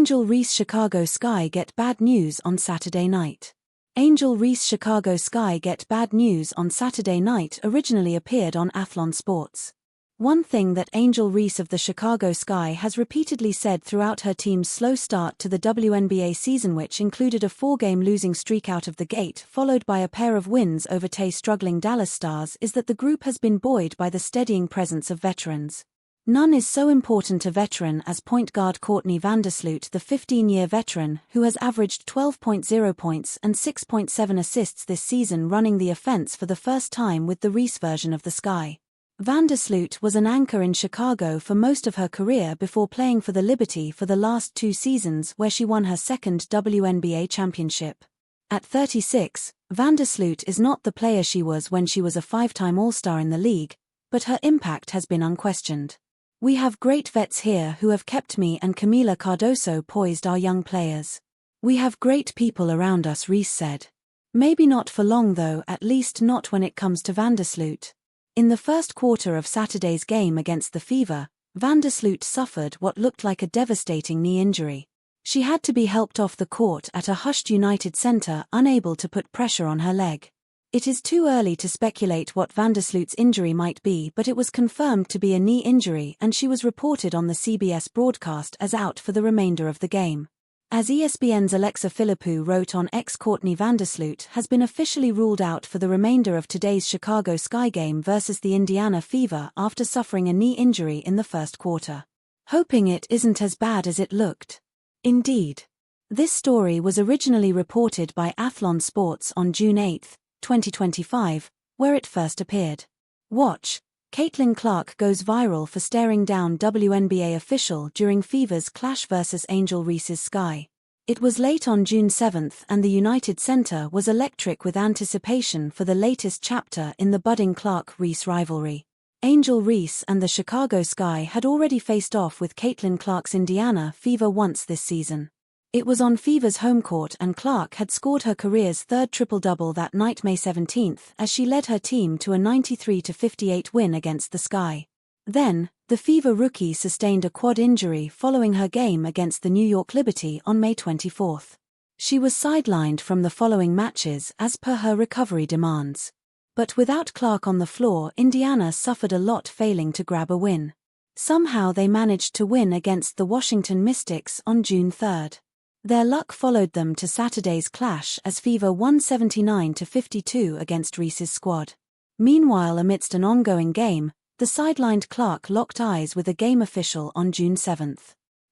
Angel Reese Chicago Sky get bad news on Saturday night. Angel Reese Chicago Sky get bad news on Saturday night originally appeared on Athlon Sports. One thing that Angel Reese of the Chicago Sky has repeatedly said throughout her team's slow start to the WNBA season, which included a 4-game losing streak out of the gate followed by a pair of wins over struggling Dallas Stars, is that the group has been buoyed by the steadying presence of veterans. None is so important a veteran as point guard Courtney Vandersloot, the 15-year veteran who has averaged 12.0 points and 6.7 assists this season, running the offense for the first time with the Reese version of the Sky. Vandersloot was an anchor in Chicago for most of her career before playing for the Liberty for the last 2 seasons, where she won her second WNBA championship. At 36, Vandersloot is not the player she was when she was a 5-time All-Star in the league, but her impact has been unquestioned. "We have great vets here who have kept me and Camila Cardoso poised our young players. We have great people around us," Reese said. Maybe not for long though, at least not when it comes to Vandersloot. In the first quarter of Saturday's game against the Fever, Vandersloot suffered what looked like a devastating knee injury. She had to be helped off the court at a hushed United Center, unable to put pressure on her leg. It is too early to speculate what Vandersloot's injury might be, but it was confirmed to be a knee injury and she was reported on the CBS broadcast as out for the remainder of the game. As ESPN's Alexa Philippou wrote on X, Courtney Vandersloot has been officially ruled out for the remainder of today's Chicago Sky game versus the Indiana Fever after suffering a knee injury in the first quarter. Hoping it isn't as bad as it looked. Indeed. This story was originally reported by Athlon Sports on June 8, 2025, where it first appeared. Watch, Caitlin Clark goes viral for staring down WNBA official during Fever's clash versus Angel Reese's Sky. It was late on June 7 and the United Center was electric with anticipation for the latest chapter in the budding Clark-Reese rivalry. Angel Reese and the Chicago Sky had already faced off with Caitlin Clark's Indiana Fever once this season. It was on Fever's home court and Clark had scored her career's third triple-double that night, May 17, as she led her team to a 93-58 win against the Sky. Then, the Fever rookie sustained a quad injury following her game against the New York Liberty on May 24. She was sidelined from the following matches as per her recovery demands. But without Clark on the floor, Indiana suffered a lot, failing to grab a win. Somehow they managed to win against the Washington Mystics on June 3. Their luck followed them to Saturday's clash as Fever won 79-52 against Reese's squad. Meanwhile, amidst an ongoing game, the sidelined Clark locked eyes with a game official on June 7.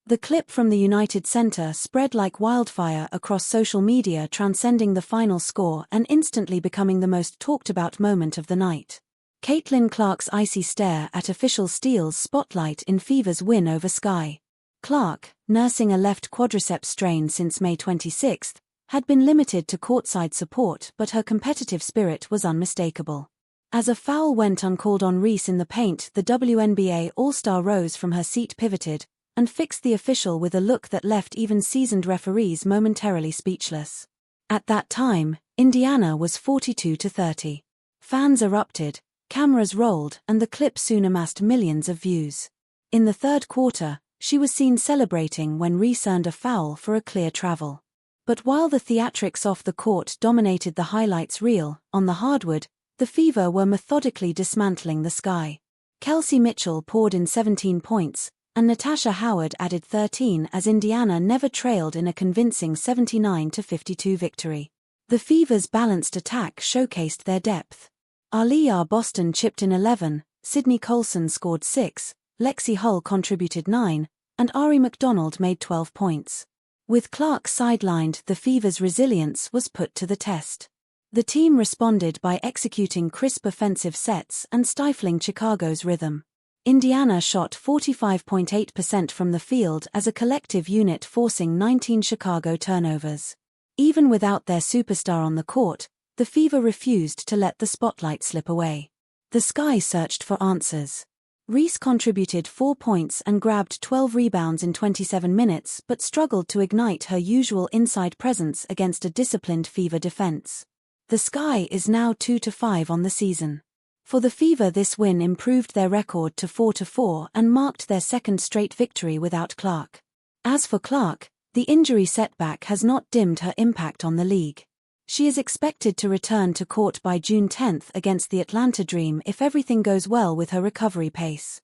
The clip from the United Center spread like wildfire across social media, transcending the final score and instantly becoming the most talked-about moment of the night. Caitlin Clark's icy stare at official steals spotlight in Fever's win over Sky. Clark, nursing a left quadriceps strain since May 26, had been limited to courtside support, but her competitive spirit was unmistakable. As a foul went uncalled on Reese in the paint, the WNBA All-Star rose from her seat, pivoted, and fixed the official with a look that left even seasoned referees momentarily speechless. At that time, Indiana was 42-30. Fans erupted, cameras rolled, and the clip soon amassed millions of views. In the third quarter, she was seen celebrating when Reese earned a foul for a clear travel. But while the theatrics off the court dominated the highlights reel, on the hardwood, the Fever were methodically dismantling the Sky. Kelsey Mitchell poured in 17 points, and Natasha Howard added 13 as Indiana never trailed in a convincing 79-52 victory. The Fever's balanced attack showcased their depth. Aliyah Boston chipped in 11, Sydney Colson scored 6, Lexi Hull contributed 9, and Ari McDonald made 12 points. With Clark sidelined, the Fever's resilience was put to the test. The team responded by executing crisp offensive sets and stifling Chicago's rhythm. Indiana shot 45.8% from the field as a collective unit, forcing 19 Chicago turnovers. Even without their superstar on the court, the Fever refused to let the spotlight slip away. The Sky searched for answers. Reese contributed 4 points and grabbed 12 rebounds in 27 minutes but struggled to ignite her usual inside presence against a disciplined Fever defense. The Sky is now 2-5 on the season. For the Fever, this win improved their record to 4-4 and marked their second straight victory without Clark. As for Clark, The injury setback has not dimmed her impact on the league. She is expected to return to court by June 10 against the Atlanta Dream if everything goes well with her recovery pace.